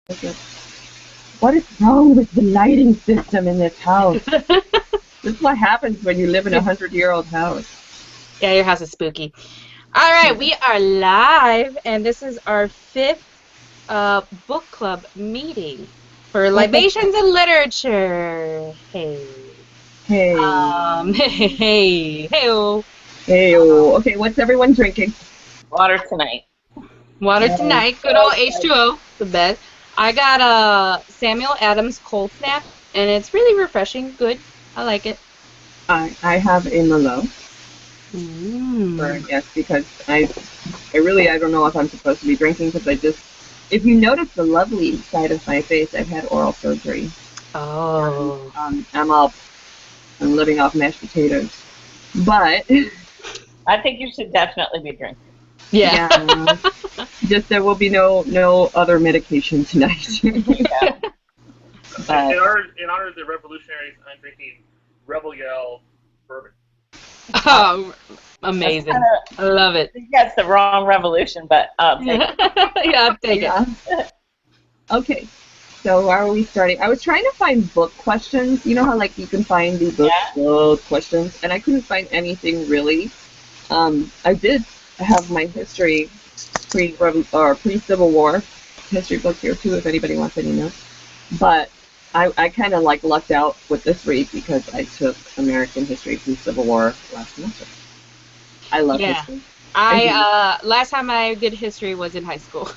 Like, what is wrong with the lighting system in this house? This is what happens when you live in a 100-year-old house. Yeah, your house is spooky. All right, we are live, and this is our fifth book club meeting for Libations and Literature. Hey. Hey. Hey. Hey. Hey. Okay, what's everyone drinking? Water tonight. Water tonight. Good old H2O. The best. I got a Samuel Adams Cold Snap, and it's really refreshing. Good. I like it. I have a Merlot. Yes, because I don't know if I'm supposed to be drinking because if you notice the lovely side of my face, I've had oral surgery. Oh. I'm living off mashed potatoes, but I think you should definitely be drinking. Yeah. Just there will be no other medication tonight. Yeah. But in honor of the revolutionaries, I'm drinking Rebel Yell bourbon. Oh, amazing. I love it. I think that's the wrong revolution, but I'll take it. Yeah, I'll take it. Okay, so where are we starting? I was trying to find book questions. You know how like you can find the book questions, and I couldn't find anything really. I did have my history pre-Civil War history book here too, if anybody wants any notes. But I kind of like lucked out with this read because I took American history pre-Civil War last semester. I love history. Last time I did history was in high school.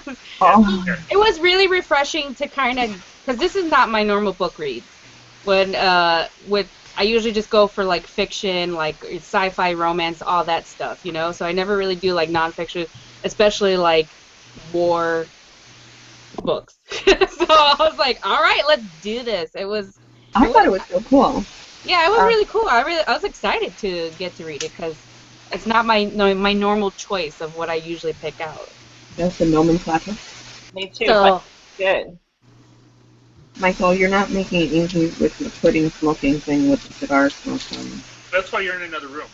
It was really refreshing to kind of, because this is not my normal book read. I usually just go for like fiction, like sci-fi, romance, all that stuff, you know. So I never really do like nonfiction, especially like war books. So I was like, all right, let's do this. I thought it was so cool. Yeah, it was really cool. I was excited to get to read it because it's not my normal choice of what I usually pick out. That's the nomenclature. Me too, but good. Michael, you're not making it easy with the pudding smoking thing with the cigar smoke. That's why you're in another room.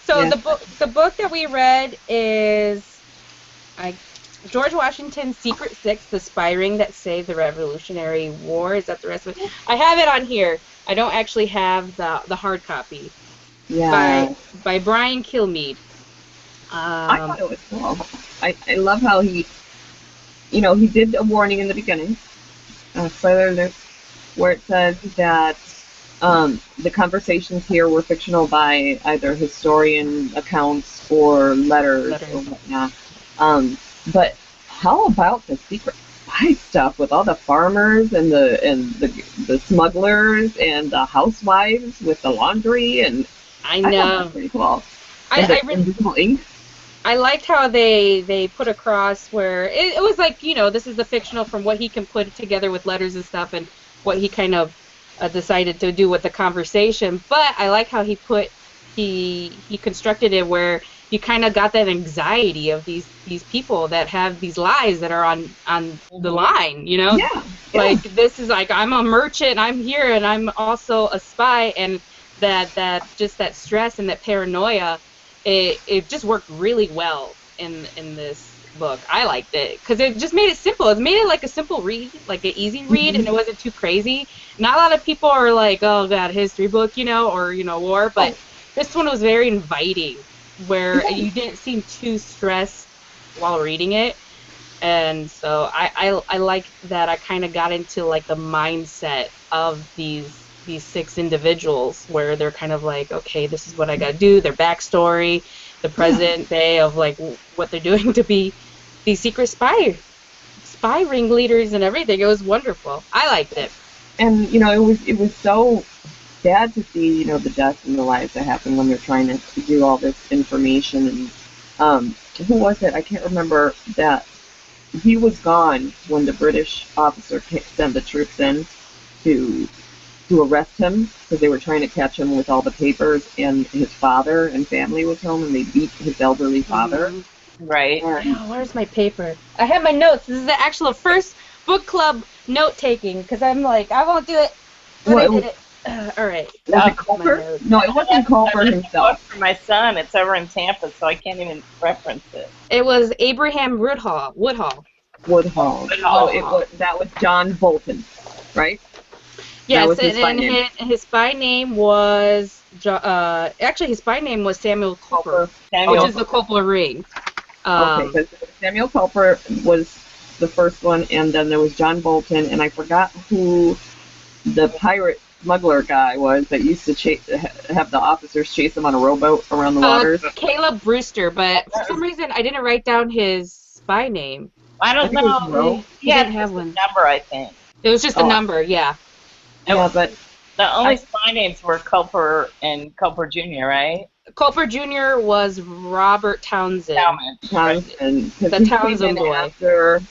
So the book that we read is George Washington's Secret Six, The Spy Ring That Saved the Revolutionary War. Is that the rest of it? I have it on here. I don't actually have the hard copy. Yeah. By Brian Kilmeade. I thought it was cool. I love how he did a warning in the beginning, spoiler alert, where it says that the conversations here were fictional by either historian accounts or letters. Or whatnot. But how about the secret spy stuff with all the farmers and the smugglers and the housewives with the laundry and I know. That's pretty cool. Invisible ink. I liked how they put across where it was like, this is the fictional from what he can put together with letters and stuff and what he kind of decided to do with the conversation. But I like how he constructed it where you kind of got that anxiety of these people that have these lives that are on the line, Yeah. Like this is like I'm a merchant, I'm here, and I'm also a spy, and that just that stress and that paranoia, it just worked really well in this book. I liked it because it just made it simple. It made it like a simple read, like an easy read, and it wasn't too crazy. Not a lot of people are like, oh god, history book, or war, but this one was very inviting, where you didn't seem too stressed while reading it. And so I like that I kind of got into like the mindset of these six individuals where they're kind of like, okay, this is what I got to do, their backstory, the present day of like what they're doing to be these secret spy ringleaders and everything. It was wonderful. I liked it. And it was so sad to see the deaths and the lives that happen when they're trying to do all this information. And who was it? I can't remember that he was gone when the British officer sent the troops in to arrest him because they were trying to catch him with all the papers, and his father and family was home, and they beat his elderly father. Right. Oh, where's my paper? I have my notes. This is the actual first book club note taking because I'm like, I won't do it. But I did it. All right. Was it Culper? No, it wasn't Culper himself. For my son, it's over in Tampa, so I can't even reference it. It was Abraham Woodhull. Woodhull. Woodhull. So that was John Bolton, right? Yes, was his spy and name. his spy name was actually his spy name was Samuel Culper, Samuel. which is the Culper ring. Okay, because Samuel Culper was the first one, and then there was John Bolton, and I forgot who the pirate smuggler guy was that used to have the officers chase him on a rowboat around the waters. Caleb Brewster, but for some reason I didn't write down his spy name. I don't know. He didn't have one. Number, I think. It was just a number, yeah. Yeah, but the only spy names were Culper and Culper Jr., right? Culper Jr. was Robert Townsend. Townsend. The Townsend boy. After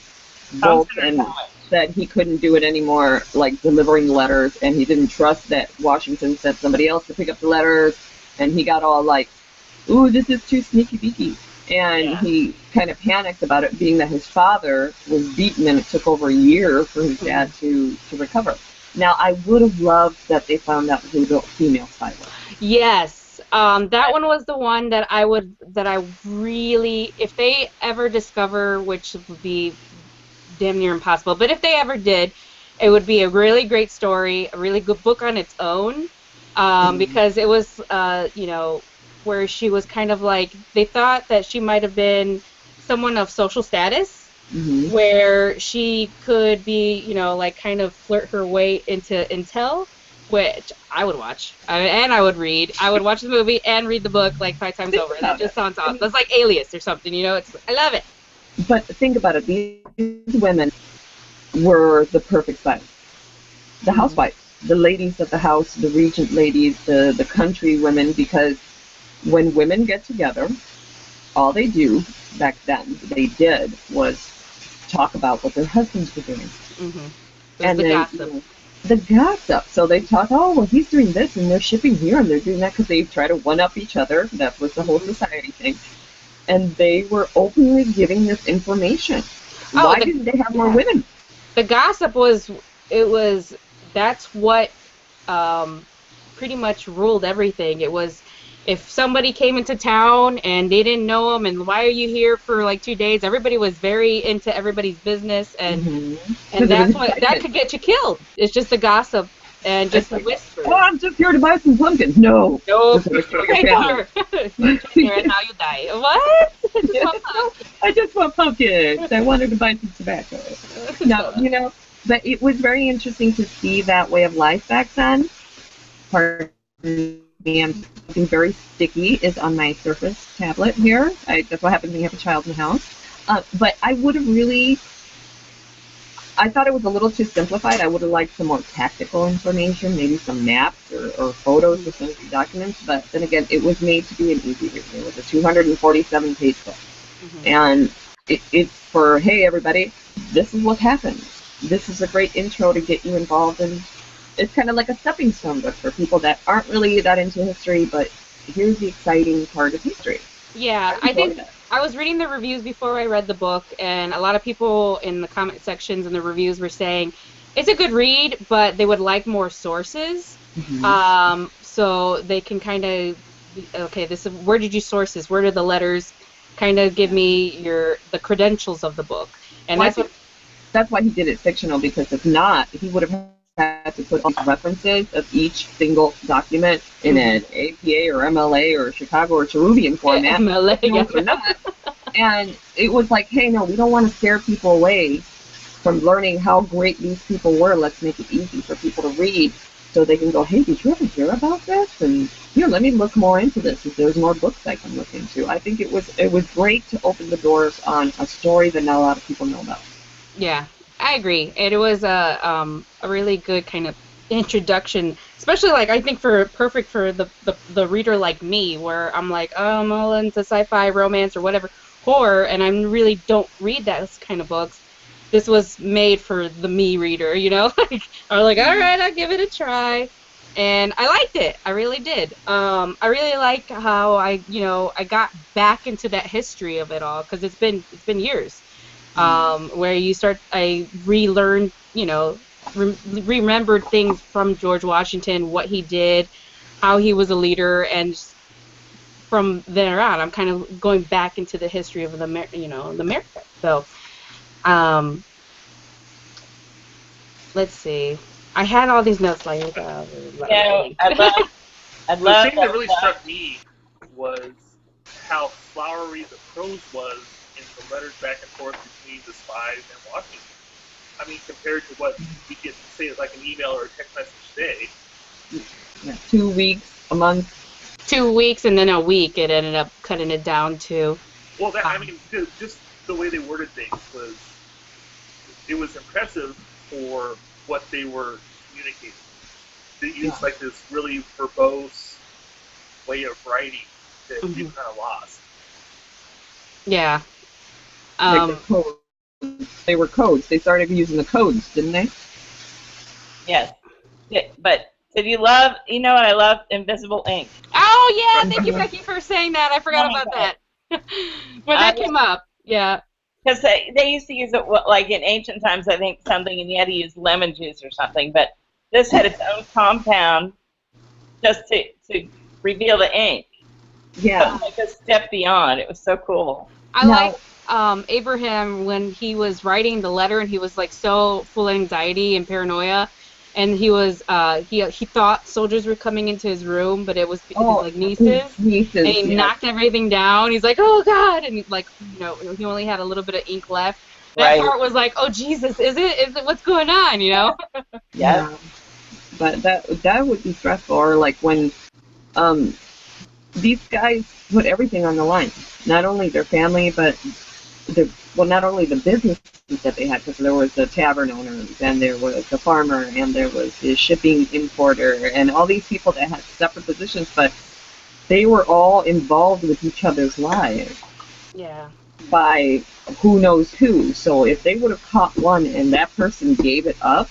Bolton said he couldn't do it anymore, like delivering letters, and he didn't trust that Washington sent somebody else to pick up the letters, and he got all like, ooh, this is too sneaky beaky. And he kind of panicked about it, being that his father was beaten, and it took over a year for his dad to recover. Now, I would have loved that they found out who the female spy was. Yes, that one was the one that I really, if they ever discover, which would be damn near impossible, but if they ever did, it would be a really great story, a really good book on its own, because it was, where she was kind of like, they thought that she might have been someone of social status, where she could be, like kind of flirt her way into intel, which I would watch. And I would read. I would watch the movie and read the book like 5 times over. That just sounds awesome. That's like Alias or something, I love it. But think about it. These women were the perfect spies. The housewives, the ladies of the house, the regent ladies, the country women, because when women get together, all they do back then, was talk about what their husbands were doing. And the gossip. The gossip. So they talk, oh, well, he's doing this, and they're shipping here, and they're doing that, because they try to one-up each other. That was the whole society thing. And they were openly giving this information. Why didn't they have more women? The gossip that's what pretty much ruled everything. It was, if somebody came into town and they didn't know them, and why are you here for like 2 days? Everybody was very into everybody's business, and that's what that could get you killed. It's just the gossip and just the whisper. Oh, I'm just here to buy some pumpkins. No. And now you die. What? I just want pumpkins. I wanted to buy some tobacco. No, but it was very interesting to see that way of life back then. Pardon me, something very sticky is on my Surface tablet here. That's what happens when you have a child in the house. But I would have I thought it was a little too simplified. I would have liked some more tactical information, maybe some maps or photos or some documents. But then again, it was made to be an easy read. It was a 247-page book. And it's for, hey, everybody, this is what happened. This is a great intro to get you involved in. It's kind of like a stepping stone book for people that aren't really that into history, but here's the exciting part of history. Yeah, I think I was reading the reviews before I read the book, and a lot of people in the comment sections and the reviews were saying it's a good read, but they would like more sources, so they can kind of, okay, this is, where did you source this? Where did the letters kind of give me the credentials of the book? And that's why he did it fictional, because if not, he would have had to put all the references of each single document in an APA or MLA or Chicago or Cherubian format. Or not. And it was like, hey, no, we don't want to scare people away from learning how great these people were. Let's make it easy for people to read so they can go, hey, did you ever hear about this? And let me look more into this if there's more books I can look into. I think it was great to open the doors on a story that not a lot of people know about. Yeah, I agree. It was a really good kind of introduction, especially like I think perfect for the reader like me, where I'm like, oh, I'm all into sci-fi, romance, or whatever, horror, and I really don't read those kind of books. This was made for the me reader, Like, I was like, all right, I'll give it a try, and I liked it. I really did. I really like how I got back into that history of it all, because it's been years. Where I relearned, remembered things from George Washington, what he did, how he was a leader, and from there on, I'm kind of going back into the history of the America. So, Um, let's see. I had all these notes like I The love thing that really struck me was how flowery the prose was in the letters back and forth between the spies and Washington. I mean, compared to what we get, say, like an email or a text message today. Yeah, 2 weeks, a month. 2 weeks and then a week. It ended up cutting it down to. Well, that, I mean, just the way they worded things was impressive for what they were communicating. They used like this really verbose way of writing that you kind of lost. Yeah. Like the codes. They were codes. They started using the codes, didn't they? Yes. Yeah, but did you love, you know what I love? Invisible ink. Oh, yeah. Thank you, Becky, for saying that. I forgot about that. When that came up. Yeah. Because they used to use it, like in ancient times, I think something, and you had to use lemon juice or something. But this had its own compound just to reveal the ink. Yeah. So, like a step beyond. It was so cool. I like Abraham when he was writing the letter and he was like so full of anxiety and paranoia, and he was he thought soldiers were coming into his room, but it was his like nieces, and he knocked everything down. He's like, oh God, and like he only had a little bit of ink left. That part was like, oh Jesus, is it what's going on? Yeah. But that would be stressful, or like when these guys put everything on the line. Not only their family, but not only the businesses that they had, because there was the tavern owners, and there was the farmer, and there was the shipping importer, and all these people that had separate positions, but they were all involved with each other's lives. Yeah. By who knows who. So if they would have caught one and that person gave it up,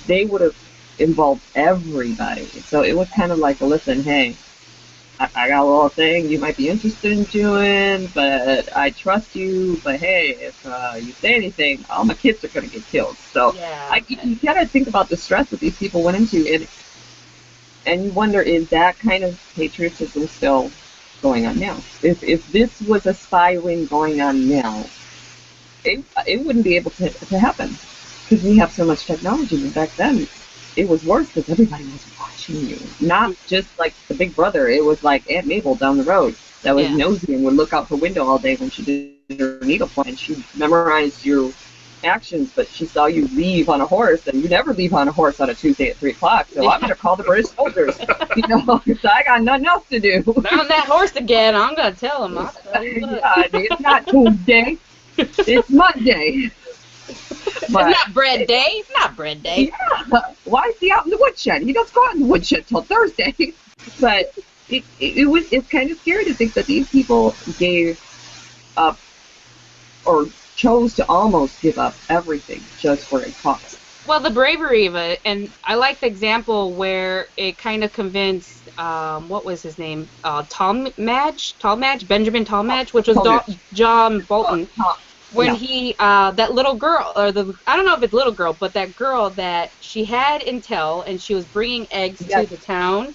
they would have involved everybody. So it was kind of like, listen, hey, I got a little thing you might be interested in doing, but I trust you. But hey, if you say anything, all my kids are going to get killed. So you got to think about the stress that these people went into it, and you wonder, is that kind of patriotism still going on now? If this was a spy ring going on now, it wouldn't be able to happen, because we have so much technology. And back then, it was worse because everybody was watching you. Not just like the big brother. It was like Aunt Mabel down the road that was nosy and would look out the window all day when she did her needlepoint. And she memorized your actions, but she saw you leave on a horse, and you never leave on a horse on a Tuesday at 3 o'clock. So I'm going to call the British soldiers, because I got nothing else to do. On that horse again. I'm going to tell them. It's not Tuesday. It's Monday. It's not bread day. It's not bread day. Yeah. Why is he out in the woodshed? He doesn't go out in the woodshed till Thursday. But it's kind of scary to think that these people gave up, or chose to almost give up everything just for a cause. Well, the bravery of it, and I like the example where it kind of convinced, what was his name? Talmadge, Benjamin Talmadge, which was John Bolton. When he, that little girl, or I don't know if it's little girl, but that girl that she had intel, and she was bringing eggs to the town,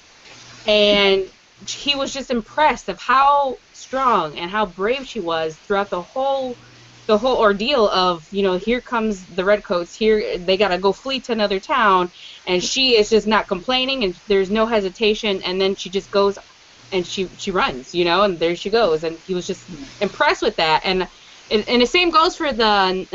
and he was just impressed of how strong and how brave she was throughout the whole ordeal of, here comes the redcoats, here they gotta go flee to another town, and she is just not complaining, and there's no hesitation, and then she just goes and she runs, and there she goes, and he was just impressed with that. And the same goes for the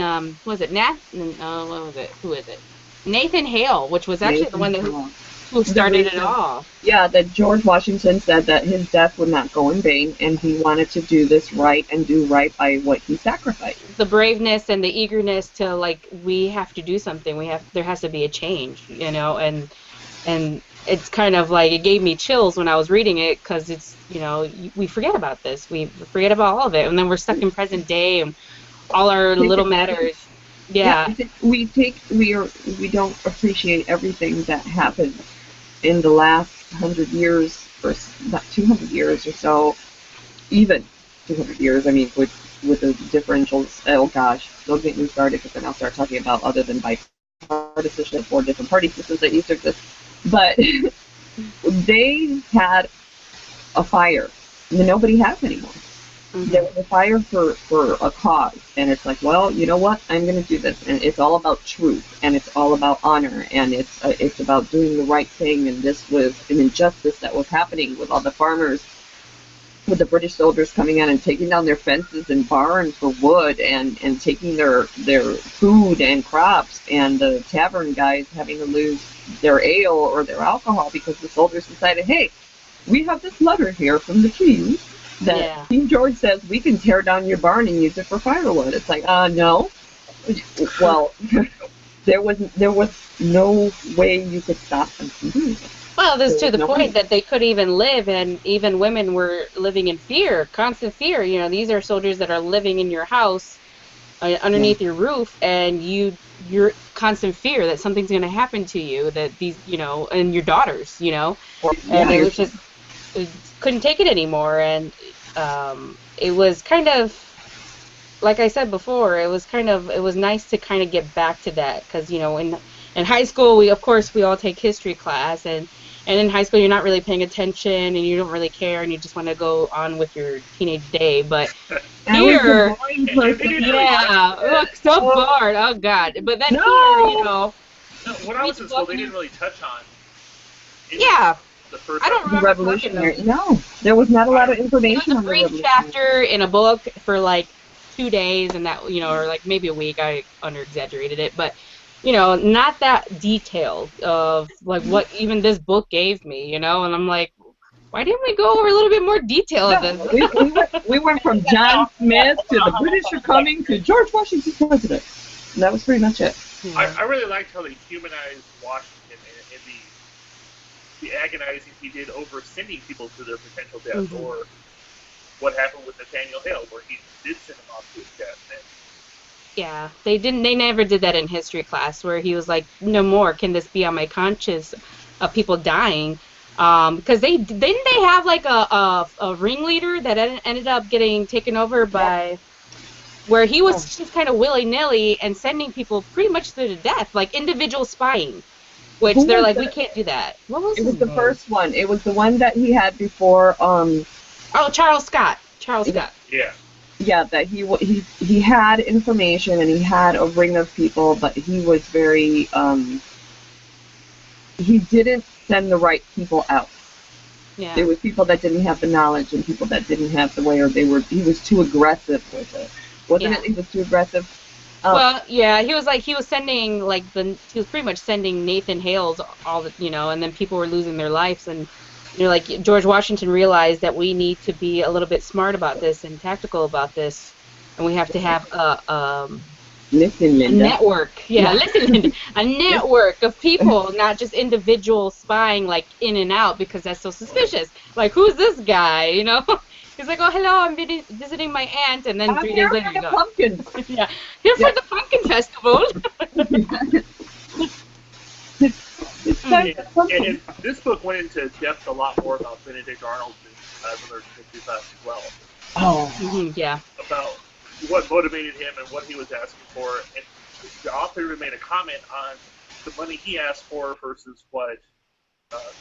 who is it? Nathan Hale, which was actually the one who started it all. Yeah, that George Washington said that his death would not go in vain, and he wanted to do this right and do right by what he sacrificed. The braveness and the eagerness to, like, we have to do something. There has to be a change, and it's kind of like, it gave me chills when I was reading it, because it's, we forget about this. We forget about all of it, and then we're stuck in present day and all our little matters. Yeah. We don't appreciate everything that happened in the last 100 years, or not 200 years or so, even 200 years. I mean, with the differentials. Oh gosh, don't get me started, because then I'll start talking about other than bipartisanship or different party systems that used to exist. But they had a fire that nobody has anymore. there was a fire for a cause, and it's like, well, you know what? I'm going to do this, and it's all about truth, and it's all about honor, and it's about doing the right thing. And this was an injustice that was happening with all the farmers, with the British soldiers coming in and taking down their fences and barns for wood, and taking their food and crops, and the tavern guys having to lose their ale or their alcohol because the soldiers decided, hey, we have this letter here from the king that King George says we can tear down your barn and use it for firewood. It's like, no. Well, there was no way you could stop them from doing it. Well, this to the point that they could even live, and even women were living in fear, constant fear. You know, these are soldiers that are living in your house, underneath your roof, and you're constant fear that something's going to happen to you, that these, you know, and your daughters, you know, and it was just, it couldn't take it anymore, and it was kind of, like I said before, it was nice to kind of get back to that, because, you know, in high school, we all take history class, and in high school, you're not really paying attention, and you don't really care, and you just want to go on with your teenage day. But here, look, so bored. Oh God! But then here, you know, when I was in school, they didn't really touch on. The first I don't remember revolutionary. No, there was not a lot of information on the brief chapter in a book for like 2 days, and that, you know, or like maybe a week. I under-exaggerated it, but. You know, not that detailed of like what even this book gave me, you know, and I'm like, why didn't we go over a little bit more detail of this? We went from John Smith to the British are coming to George Washington president. And that was pretty much it. I really liked how they humanized Washington and the agonizing he did over sending people to their potential death, or what happened with Nathaniel Hale, where he did send him off to his death. Yeah, they never did that in history class, where he was like, no more, can this be on my conscience of people dying? Because didn't they have like a ringleader that ended up getting taken over by, where he was just kind of willy-nilly and sending people pretty much to death, like individual spying, which they're like, we can't do that. What was it? Was the first one. It was the one that he had before. Charles Scott. Yeah. Yeah, that he had information and he had a ring of people, but he was very he didn't send the right people out. Yeah. There were people that didn't have the knowledge and people that didn't have the way, or he was too aggressive with it. Wasn't it? He was too aggressive. Well, yeah, he was sending he was pretty much sending Nathan Hales all the, you know, and then people were losing their lives, and you know, like George Washington realized that we need to be a little bit smart about this and tactical about this, and we have to have a network. Yeah, listen, Linda, a network of people, not just individual spying like in and out, because that's so suspicious. Like, who's this guy? You know, he's like, oh, hello, I'm visiting my aunt, and then 3 days later, you go. Pumpkin. Yeah, here for the pumpkin festival. And this book went into depth a lot more about Benedict Arnold than other history class as well. Yeah. About what motivated him and what he was asking for, and the author even made a comment on the money he asked for versus what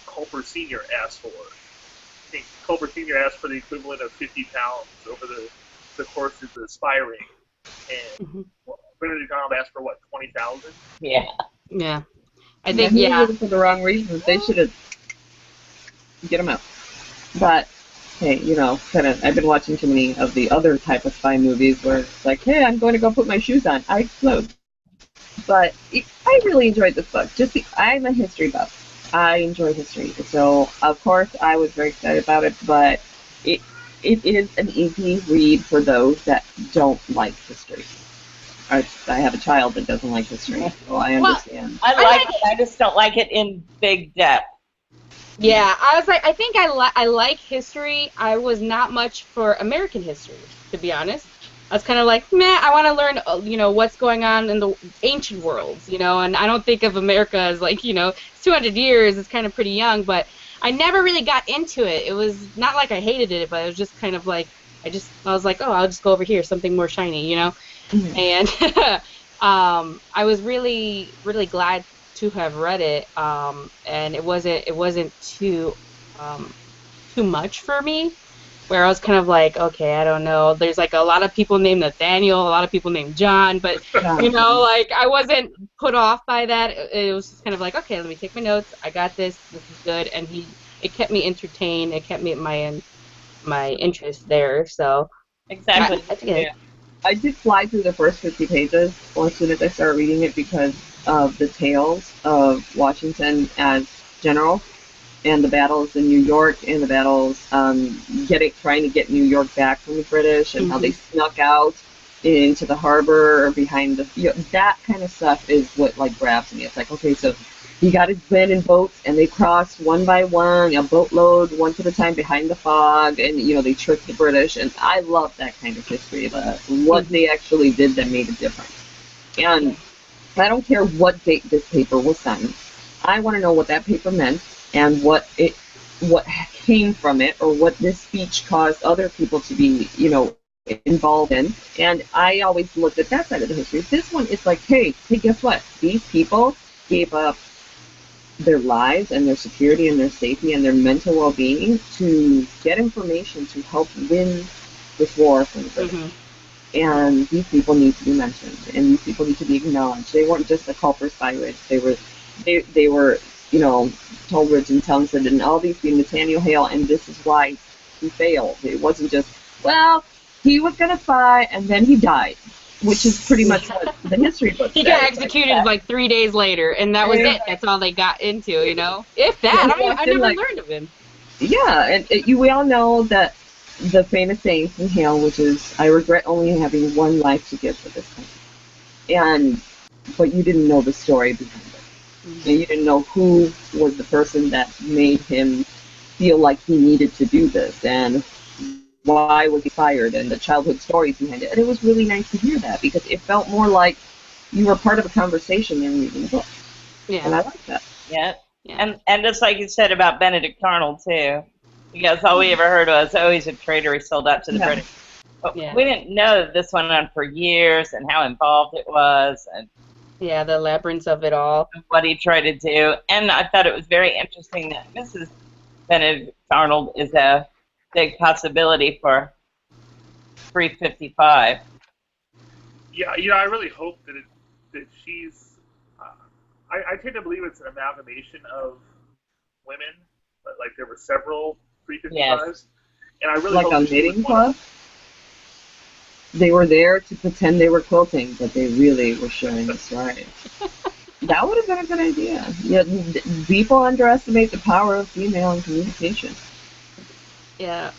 Culper Sr. asked for. I think Culper Sr. asked for the equivalent of £50 over the course of the spy ring, and Benedict Arnold asked for what, 20,000? Yeah. Yeah. I think, for the wrong reasons. They should have get them out. But hey, you know, I've been watching too many of the other type of spy movies where it's like, hey, I'm going to go put my shoes on. I explode. But I really enjoyed this book. I'm a history buff. I enjoy history, so of course I was very excited about it. But it is an easy read for those that don't like history. I have a child that doesn't like history, so I understand. I like it. I just don't like it in big depth. Yeah, I was like, I think I like history. I was not much for American history, to be honest. I was kind of like, meh, I want to learn, you know, what's going on in the ancient worlds, you know, and I don't think of America as like, you know, it's 200 years, it's kind of pretty young, but I never really got into it. It was not like I hated it, but it was just kind of like, I was like, oh, I'll just go over here, something more shiny, you know? And I was really, really glad to have read it, and it wasn't too much for me. where I was kind of like, okay, I don't know. There's like a lot of people named Nathaniel, a lot of people named John, but you know, like I wasn't put off by that. It was just kind of like, okay, let me take my notes. I got this. This is good, and it kept me entertained. It kept me my interest there. So Exactly. I did fly through the first 50 pages as soon as I started reading it because of the tales of Washington as general and the battles in New York and the battles trying to get New York back from the British and how they snuck out into the harbor or behind that kind of stuff is what like grabs me. It's like, okay, so he got his men in boats and they crossed one by one, a boatload, one at a time behind the fog, and they tricked the British. And I love that kind of history, what they actually did that made a difference. And I don't care what date this paper was signed. I want to know what that paper meant and what came from it, or what this speech caused other people to be, involved in. And I always looked at that side of the history. This one is like, hey, guess what? These people gave up their lives and their security and their safety and their mental well-being to get information to help win this war from the British. And these people need to be mentioned, and these people need to be acknowledged. They weren't just the Culper pirates. They were Tollbridge and Townsend and all these people, Nathaniel Hale, and this is why he failed. It wasn't just, well, he was going to fight and then he died, which is pretty much what the history book He got executed like 3 days later, and that was it. That's all they got into, If that, I never learned of him. Yeah, and we all know that the famous saying from Hale, which is, I regret only having one life to give for this country. But you didn't know the story behind it. And you didn't know who was the person that made him feel like he needed to do this, and why was he fired, and the childhood stories behind it. And it was really nice to hear that, because it felt more like you were part of a conversation than reading a book. Yeah. And I like that. Yeah. And just like you said about Benedict Arnold, too, because all we ever heard was, oh, he's a traitor, he sold out to the British. But we didn't know that this went on for years and how involved it was. And the labyrinth of it all. What he tried to do. And I thought it was very interesting that Mrs. Benedict Arnold is a big possibility for 355. Yeah, I really hope that she's. I tend to believe it's an amalgamation of women, but like there were several 355s, and I really like hope a knitting club. They were there to pretend they were quilting, but they really were showing the story. That would have been a good idea. Yeah, people underestimate the power of female in communication. Yeah.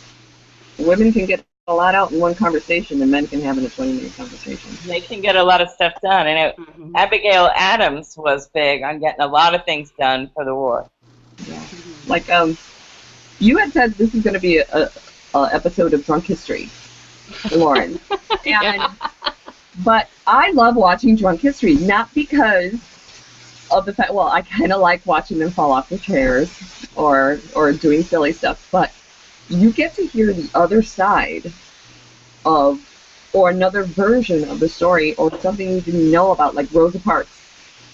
Women can get a lot out in one conversation, and men can have in a 20-minute conversation. They can get a lot of stuff done. And Abigail Adams was big on getting a lot of things done for the war. Yeah. Like, you had said this is going to be a episode of Drunk History, Lauren. But I love watching Drunk History, not because of the fact, well, I kind of like watching them fall off the chairs or doing silly stuff, but you get to hear the other side of, or another version of the story, or something you didn't know about, like Rosa Parks.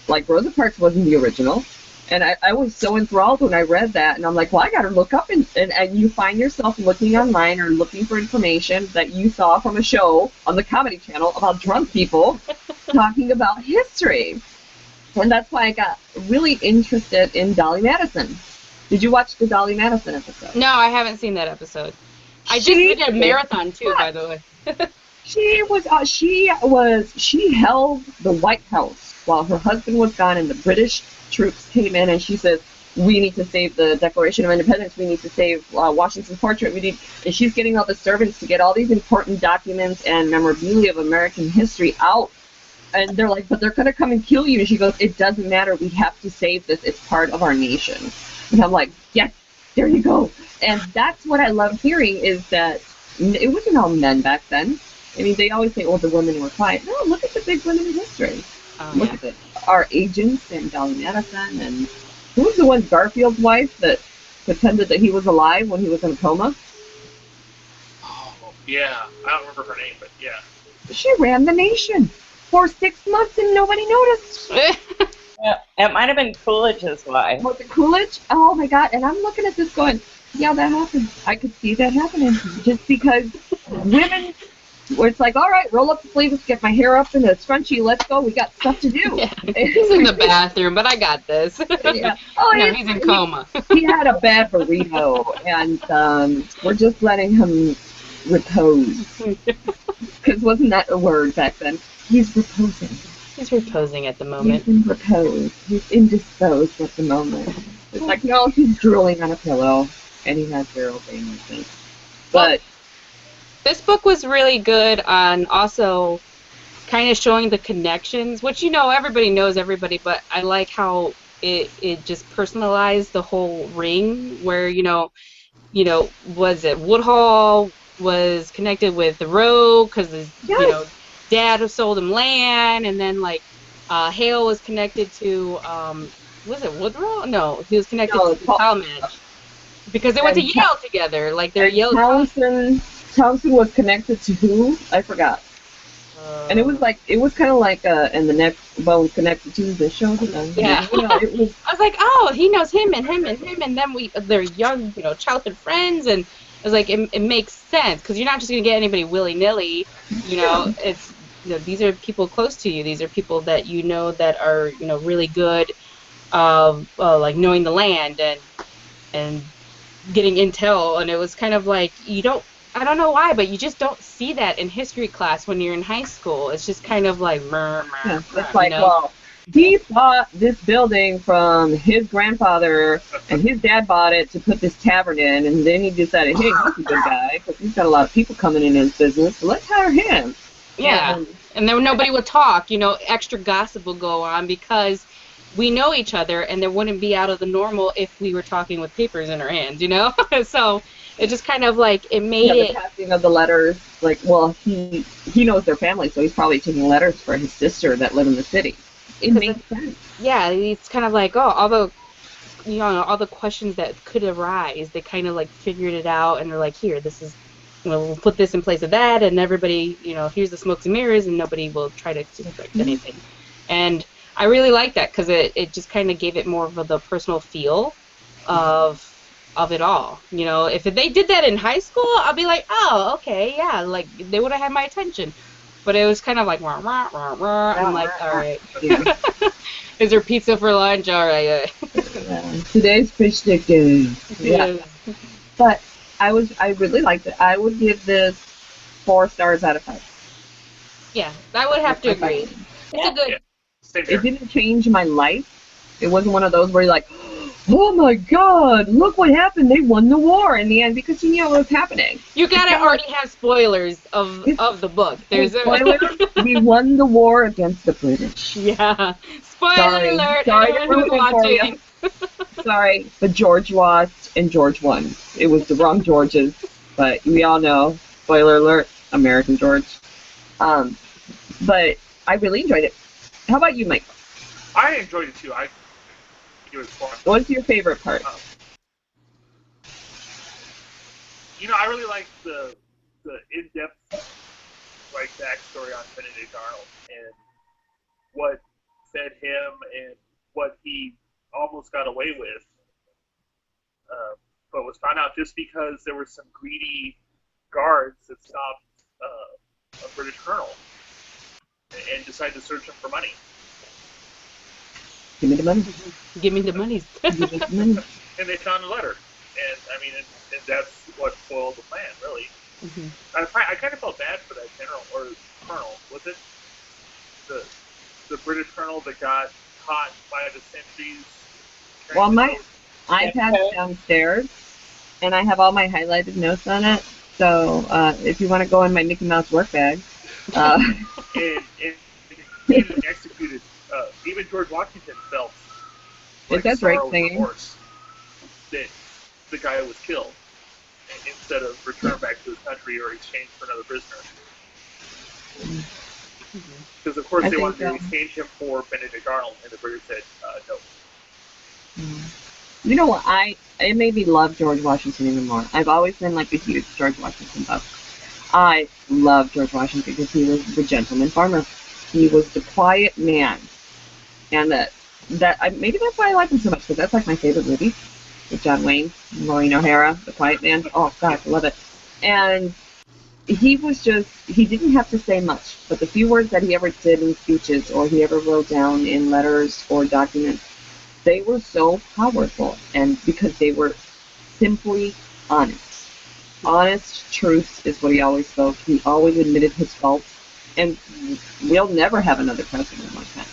Like, Rosa Parks wasn't the original, and I was so enthralled when I read that, and I'm like, well, I got to look up, and you find yourself looking online or looking for information that you saw from a show on the Comedy Channel about drunk people talking about history. And that's why I got really interested in Dolly Madison. Did you watch the Dolly Madison episode? No, I haven't seen that episode. I just did a marathon too, by the way. She held the White House while her husband was gone, and the British troops came in, and she says, we need to save the Declaration of Independence, we need to save Washington's portrait, and she's getting all the servants to get all these important documents and memorabilia of American history out. And they're like, but they're going to come and kill you. And she goes, it doesn't matter. We have to save this. It's part of our nation. And I'm like, yes, there you go. And that's what I love hearing, is that it wasn't all men back then. I mean, they always say, oh, the women were quiet. No, look at the big women in history. Look at our agents and Dolly Madison. And who was the one, Garfield's wife, that pretended that he was alive when he was in a coma? Oh, yeah. I don't remember her name, but yeah. She ran the nation for 6 months and nobody noticed. Yeah, it might have been Coolidge's wife. Was it Coolidge? Oh my God! And I'm looking at this going, Yeah, that happened. I could see that happening just because women, where it's like, all right, roll up the sleeves, get my hair up in a scrunchie, let's go. We got stuff to do. Yeah. He's in the bathroom, but I got this. Yeah. Oh, no, he's in coma. He had a bad burrito, and we're just letting him repose. Because wasn't that a word back then? He's reposing. He's reposing at the moment. He's in repose. He's indisposed at the moment. It's like, no, he's drooling on a pillow, and he has zero pain. But this book was really good on also kind of showing the connections, which, you know, everybody knows everybody, but I like how it just personalized the whole ring, where, you know, was it Woodhull was connected with the Rogue because his, yes. you know, dad sold him land, and then, like, Hale was connected to, was it Woodrow? No, he was connected to Talmadge. Because they went to Yale together, like they're Yale. Townsend was connected to who? I forgot. And it was kind of like, and the neck bone connected to the shoulder. Yeah. You know, it was. I was like, oh, he knows him and him and him, and then they're young, you know, childhood friends, and I was like, it makes sense because you're not just gonna get anybody willy nilly, you know. It's, you know, these are people close to you. These are people that you know that are, you know, really good, like knowing the land and getting intel, and it was kind of like, I don't know why, but you just don't see that in history class when you're in high school. It's just kind of like, it's like, you know? Well, he bought this building from his grandfather, and his dad bought it to put this tavern in, and then he decided, hey, he's a good guy, because he's got a lot of people coming in his business, so let's hire him. Yeah, and then nobody would talk, you know, extra gossip will go on, because we know each other, and there wouldn't be out of the normal if we were talking with papers in our hands, you know? So it just kind of like, it made the passing of the letters, like, well, he knows their family, so he's probably taking letters for his sister that live in the city. It makes sense. Yeah, it's kind of like, oh, all the questions that could arise, they kind of like figured it out, and they're like, here, this is, you know, we'll put this in place of that, and everybody, you know, here's the smokes and mirrors, and nobody will try to suspect anything. And I really like that because it just kind of gave it more of the personal feel of it all. You know, if they did that in high school, I'll be like, oh, okay, yeah, like they would have had my attention. But it was kind of like, rah, rah, rah, rah. I'm like, all right. Yeah. Is there pizza for lunch? All right. Today's fish stick day. Yeah. But I really liked it. I would give this 4 stars out of 5. Yeah, I would have to agree. It's a good. It didn't change my life. It wasn't one of those where you're like, oh my God, look what happened. They won the war in the end, because you know what was happening. You gotta already have spoilers of the book. There's spoilers. We won the war against the British. Yeah. Spoiler alert. Sorry to ruin it for you. Sorry, but George lost and George won. It was the wrong Georges, but we all know. Spoiler alert, American George. But I really enjoyed it. How about you, Mike? I enjoyed it too. It was fun. What's your favorite part? You know, I really liked the in-depth, like, backstory on Benedict Arnold and what fed him and what he almost got away with, but was found out just because there were some greedy guards that stopped a British colonel and decided to search him for money. Give me the money. Give me the money. And they found a letter. And, I mean, and that's what foiled the plan, really. Mm-hmm. I kind of felt bad for that general, or colonel. Was it the British colonel that got caught by the sentries? Well, my iPad's downstairs, and I have all my highlighted notes on it. So if you want to go in my Mickey Mouse work bag. And executed. Even George Washington felt like sorrow and remorse that the guy was killed instead of returned back to his country or exchanged for another prisoner. Because, of course, they wanted to exchange him for Benedict Arnold, and the British said no. You know what? It made me love George Washington even more. I've always been like a huge George Washington buff. I love George Washington because he was the gentleman farmer. He was the quiet man. And maybe that's why I like him so much, because that's like my favorite movie. with John Wayne, Maureen O'Hara, The Quiet Man. Oh, God, I love it. And he didn't have to say much, but the few words that he ever did in speeches or he ever wrote down in letters or documents, they were so powerful, and because they were simply honest. Honest truth is what he always spoke. He always admitted his faults, and we'll never have another president like that.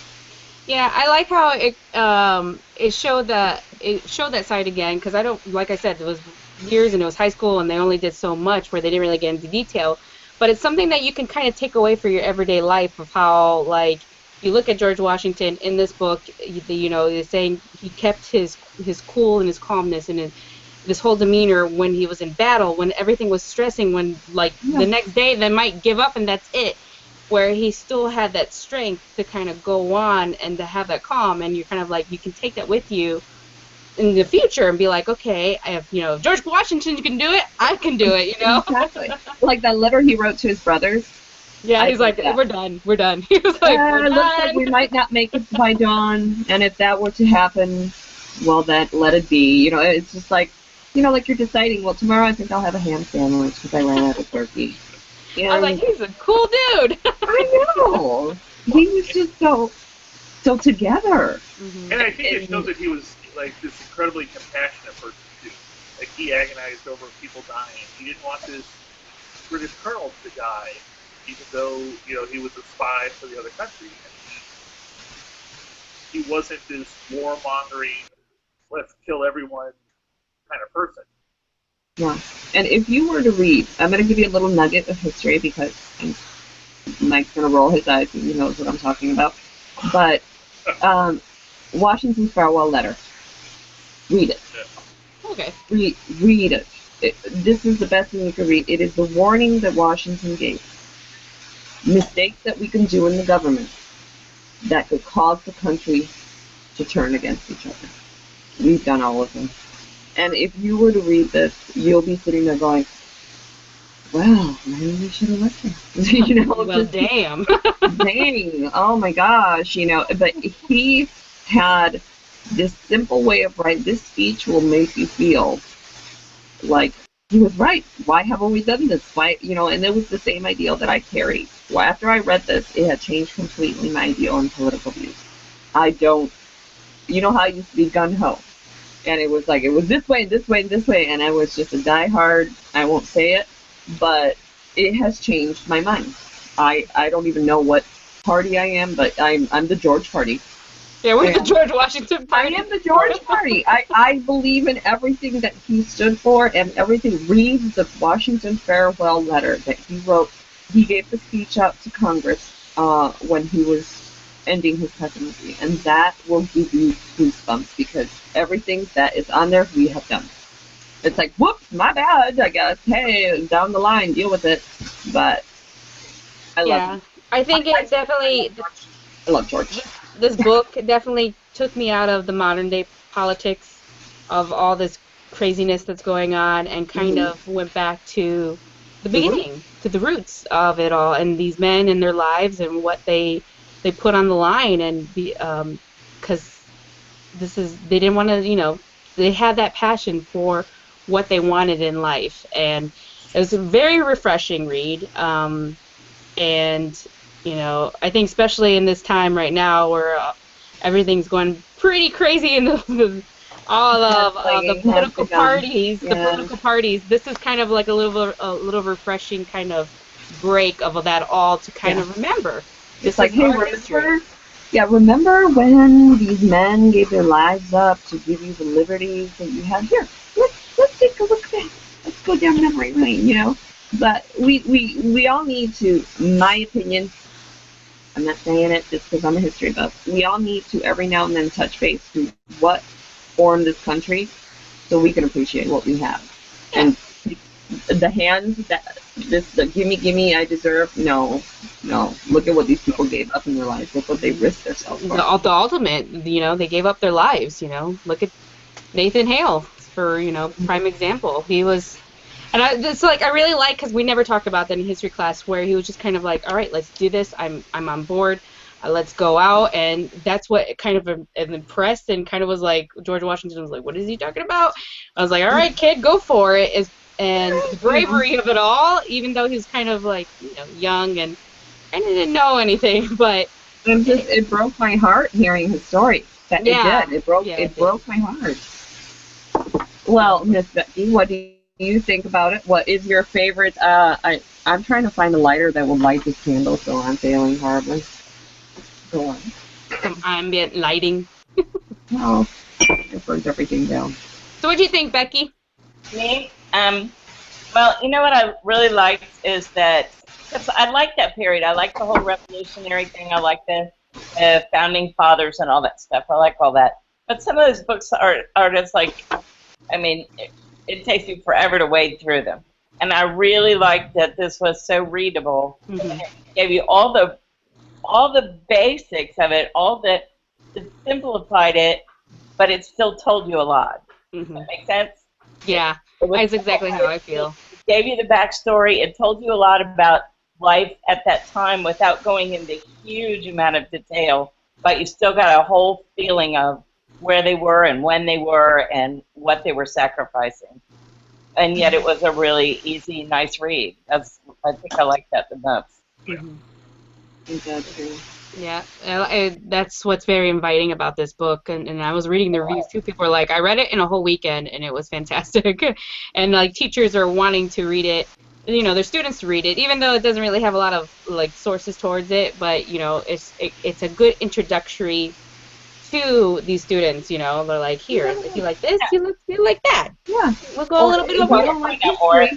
Yeah, I like how it showed that side again, because like I said, it was years and it was high school and they only did so much where they didn't really get into detail, but it's something that you can kind of take away for your everyday life of how, like, you look at George Washington in this book, they're saying he kept his cool and his calmness and this whole demeanor when he was in battle, when everything was stressing, when, like, the next day they might give up and that's it, where he still had that strength to kind of go on and to have that calm, and you're kind of like, you can take that with you in the future and be like, okay, I have, George Washington can do it, I can do it, Exactly. Like that letter he wrote to his brothers. Yeah, he's like, we're done. He was like, we're looks like we might not make it by dawn, and if that were to happen, well, then let it be. It's just like, like you're deciding, well, tomorrow I think I'll have a ham sandwich because I ran out of turkey. And I was like, he's a cool dude. I know. He was just so together. Mm-hmm. And I think it shows that he was like this incredibly compassionate person too. Like, he agonized over people dying. He didn't want this British colonel to die, even though he was a spy for the other country. And he wasn't this warmongering, let's kill everyone kind of person. Yeah, and if you were to read, I'm going to give you a little nugget of history because Mike's going to roll his eyes and he knows what I'm talking about. But Washington's farewell letter, read it. Okay. Read it. This is the best thing you can read. It is the warning that Washington gave. Mistakes that we can do in the government that could cause the country to turn against each other. We've done all of them. And if you were to read this, you'll be sitting there going, well, maybe we should have listened. Well, damn. Dang, oh my gosh, But he had this simple way of writing. This speech will make you feel like he was right. Why haven't we done this? Why, and it was the same ideal that I carried. Well, after I read this, it had changed completely my ideal and political views. I don't, how I used to be gung-ho. And it was like, it was this way, and this way, and this way, and I was just a diehard, I won't say it, but it has changed my mind. I don't even know what party I am, but I'm the George party. Yeah, we're the George Washington party. I am the George party. I believe in everything that he stood for and everything. Read the Washington farewell letter that he wrote. He gave the speech out to Congress when he was ending his presidency, and that will give you goosebumps because everything that is on there we have done. It's like, whoops, my bad, I guess. Hey, down the line, deal with it. But I love it. I think it definitely. I love George. This book definitely took me out of the modern day politics of all this craziness that's going on, and kind of went back to the beginning, to the roots of it all, and these men and their lives and what they put on the line, and because they didn't want to, they had that passion for what they wanted in life, and it was a very refreshing read. And I think especially in this time right now where everything's going pretty crazy in all of the political parties, this is kind of like a little refreshing kind of break of that all to kind of remember. It's like, hey, remember when these men gave their lives up to give you the liberties that you have here? Let's take a look back. Let's go down memory lane, But we all need to, in my opinion, I'm not saying it just because I'm a history buff, we all need to every now and then touch base to what formed this country so we can appreciate what we have. And the hands that the gimme, I deserve, no. Look at what these people gave up in their lives. Look what they risked themselves for. The ultimate, they gave up their lives, Look at Nathan Hale for, prime example. He was, and I really like, because we never talked about that in history class, where he was just kind of like, all right, let's do this. I'm on board. let's go out. And that's what kind of impressed and kind of was like, George Washington was like, what is he talking about? I was like, all right, kid, go for it. And the bravery of it all, even though he was kind of like, young and kind of didn't know anything, but it broke my heart hearing his story. It did. It broke my heart. Well, Miss Becky, what do you think about it? What is your favorite? I'm trying to find a lighter that will light this candle, so I'm failing horribly. Go on. Some ambient lighting. Oh, it burns everything down. So what do you think, Becky? Me? Well, you know what I really liked is that, because I like that period. I like the whole revolutionary thing. I like the founding fathers and all that stuff. I like all that. But some of those books are just like, I mean, it takes you forever to wade through them. And I really liked that this was so readable. Mm-hmm. It gave you all the basics of it, it simplified it, but it still told you a lot. Mm-hmm. Does that make sense? Yeah, that's exactly how I feel. It gave you the backstory. It told you a lot about life at that time without going into huge amount of detail, but you still got a whole feeling of where they were and when they were and what they were sacrificing. And yet it was a really easy, nice read. I think I like that the most. Mm-hmm. Yeah, that's what's very inviting about this book, and I was reading the reviews too. People were like, I read it in a whole weekend, and it was fantastic. And like teachers are wanting to read it, their students to read it, even though it doesn't really have a lot of like sources towards it. But it's a good introductory to these students. They're like, here, if you like this, you like that. Yeah, we'll go a little bit over.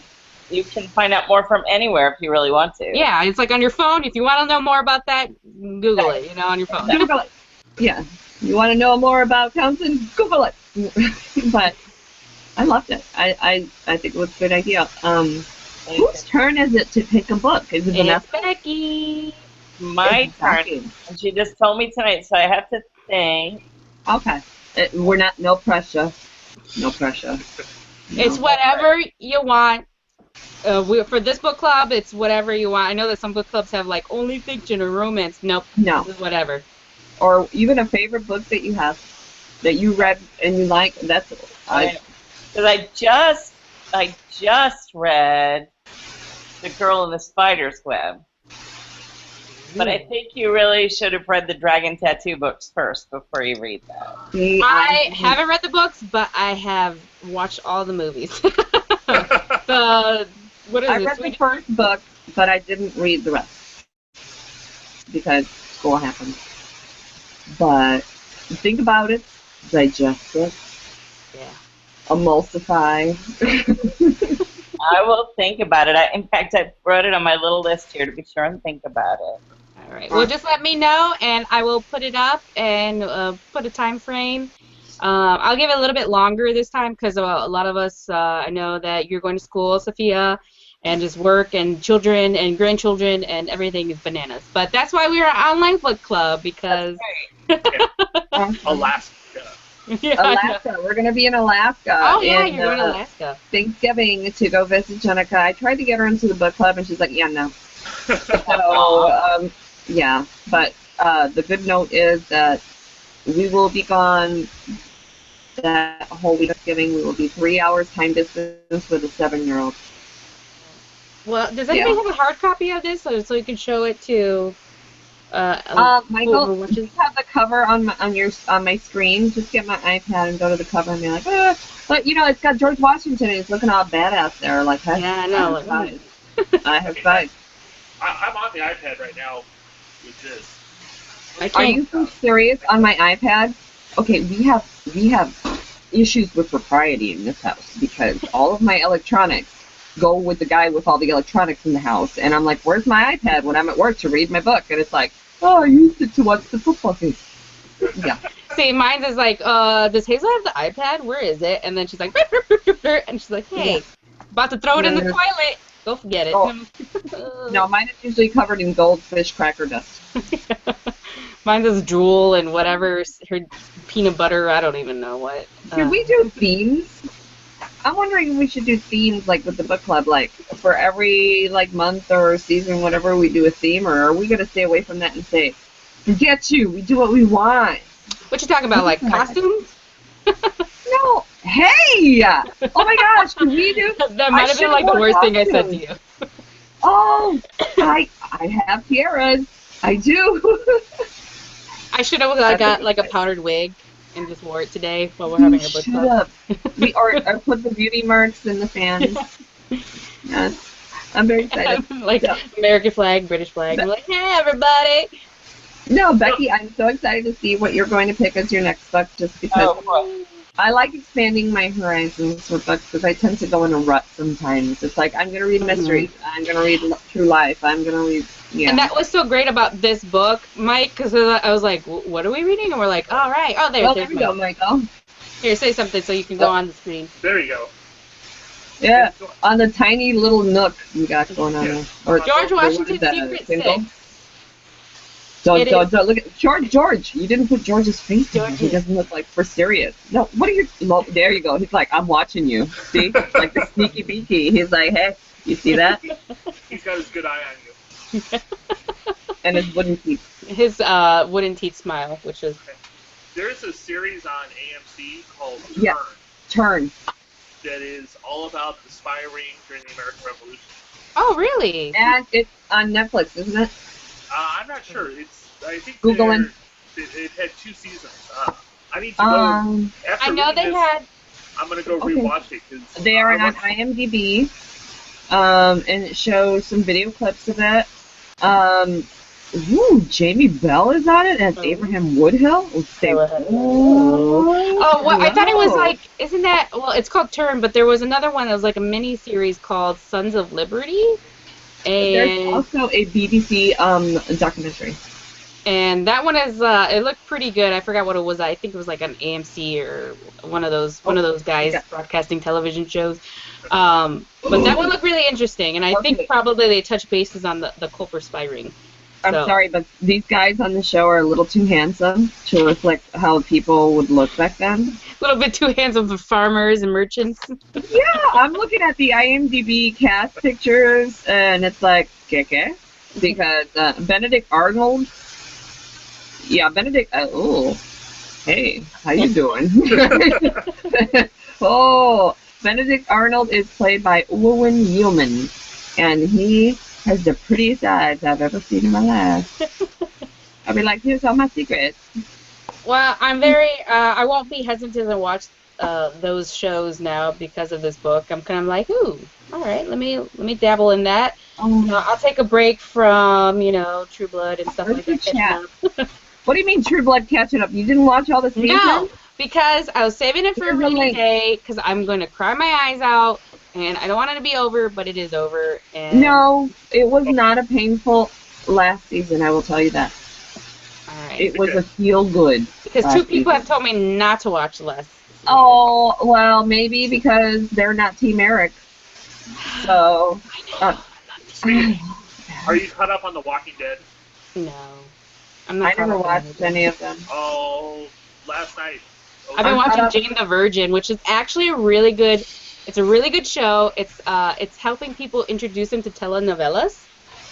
You can find out more from anywhere if you really want to. Yeah, it's like on your phone. If you want to know more about that, Google it, on your phone. Google it. Yeah. You want to know more about Townsend? Google it. But I loved it. I think it was a good idea. Whose turn is it to pick a book? Is it Vanessa? Becky. My turn. And she just told me tonight, so I have to think. Okay. No pressure. No pressure. It's whatever you want. For this book club, it's whatever you want. I know that some book clubs have like only fiction or romance. Nope. No. This is whatever. Or even a favorite book that you have that you read and you like. That's because I just read The Girl in the Spider's Web. But I think you really should have read the Dragon Tattoo books first before you read that. I haven't read the books, but I have watched all the movies. I read the first book, but I didn't read the rest because school happened. But think about it, digest it, emulsify. I will think about it. In fact, I wrote it on my little list here to be sure and think about it. All right. Well, just let me know, and I will put it up and put a time frame. I'll give it a little bit longer this time because a lot of us, I know that you're going to school, Sophia, and just work and children and grandchildren and everything is bananas. But that's why we're an online book club because. Alaska. Yeah, Alaska. We're going to be in Alaska. Oh, yeah, you're going to Alaska. Thanksgiving to go visit Jenica. I tried to get her into the book club, and she's like, yeah, no. So, yeah. But the good note is that we will be gone that whole week of Thanksgiving. We will be 3 hours time distance with a 7-year-old. Well, does anybody have a hard copy of this so you can show it to Michael, you have the cover on my screen. Just get my iPad and go to the cover and be like, But, it's got George Washington and he's looking all badass there. Like, yeah, I know. I have five. I'm on the iPad right now with this. Are you so serious? On my iPad? Okay, we have issues with propriety in this house because all of my electronics go with the guy with all the electronics in the house, and I'm like, where's my iPad when I'm at work to read my book? And it's like, I used it to watch the football game. Yeah. See, mine is like, does Hazel have the iPad? Where is it? And then she's like, and she's like, hey, about to throw it in the toilet. Go forget it. Oh. No, mine is usually covered in goldfish cracker dust. Mine is Drool and whatever, her peanut butter, I don't even know what. Should we do themes? I'm wondering if we should do themes like with the book club, like for every month or season, whatever, we do a theme, or are we going to stay away from that and say Forget you. We do what we want. What you talking about, like costumes? No. Hey! Oh my gosh, can we do? That might have been like the worst thing I said to you. Oh, I have tiaras. I do. I should have got like a powdered wig and just wore it today while we're having a book club. Or put the beauty marks in the fans. Yes. I'm very excited. Like American flag, British flag. I'm like, hey everybody. No, Becky, I'm so excited to see what you're going to pick as your next book, just because I like expanding my horizons with books, because I tend to go in a rut sometimes. It's like, I'm going to read mysteries, I'm going to read true life, I'm going to read, yeah. And that was so great about this book, Mike, because I was like, what are we reading? And we're like, all right. Oh, there we go, Michael. Here, say something so you can go on the screen. There you go. Yeah, on the tiny little nook you got going on there. Or George Washington's Secret Six. Don't look at George. You didn't put George's face in. He doesn't look like for serious. No, what are you? Well, there you go. He's like, I'm watching you. See, like the sneaky beaky. He's like, hey, you see that? He's got his good eye on you. And his wooden teeth. His wooden teeth smile, which is. There's a series on AMC called Turn. Yeah, Turn. That is all about the spy ring during the American Revolution. Oh, really? And it's on Netflix, isn't it? I'm not sure. I think Googling. It had 2 seasons. I need to go. After I know they had. I'm gonna go rewatch it because they are on IMDb, and it shows some video clips of it. Jamie Bell is on it as Abraham Woodhill. Well, I thought it was like, isn't that? Well, it's called Turn, but there was another one that was like a mini series called Sons of Liberty. And there's also a BBC documentary. And that one is it looked pretty good. I forgot what it was. I think it was like an AMC or one of those guys broadcasting television shows. But that one looked really interesting, and I think probably they touched bases on the Culper spy ring. I'm sorry, but these guys on the show are a little too handsome to reflect how people would look back then. A little bit too handsome for farmers and merchants. Yeah, I'm looking at the IMDb cast pictures, and it's like, keke, because Benedict Arnold. Yeah, Benedict. Hey, how you doing? Benedict Arnold is played by Owen Yeoman, and he has the prettiest eyes I've ever seen in my life. I'll be like, here's all my secrets. Well, I'm very. I won't be hesitant to watch those shows now because of this book. I'm kind of like, ooh, all right, let me dabble in that. I'll take a break from True Blood and stuff like that. What do you mean True Blood catching up? You didn't watch all the seasons? No, because I was saving it for a rainy day because I'm going to cry my eyes out, and I don't want it to be over, but it is over. And no, it was not a painful last season, I will tell you that. All right. It was a feel-good. Because 2 people have told me not to watch less. Oh, well, maybe because they're not Team Eric. So, are you caught up on The Walking Dead? No. I'm not. I never watched any of them. Oh, last night. I've been watching Jane the Virgin, which is actually a really good. It's a really good show. It's helping people introduce them to telenovelas.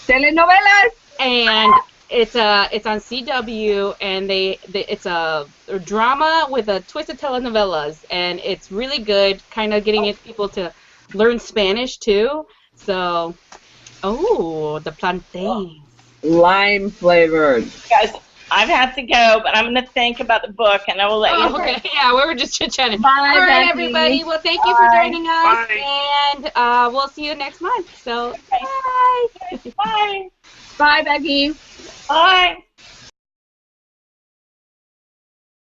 Telenovelas. And it's on CW, and it's a drama with a twist of telenovelas, and it's really good. Kind of getting people to learn Spanish too. So, the plantain. Lime flavored. Guys, I have to go, but I'm going to think about the book, and I will let you know. Okay, yeah, we were just chit-chatting. Bye, all right, Becky. everybody. Well, thank you for joining us, and we'll see you next month. So, bye. Bye. Bye, Becky. Bye.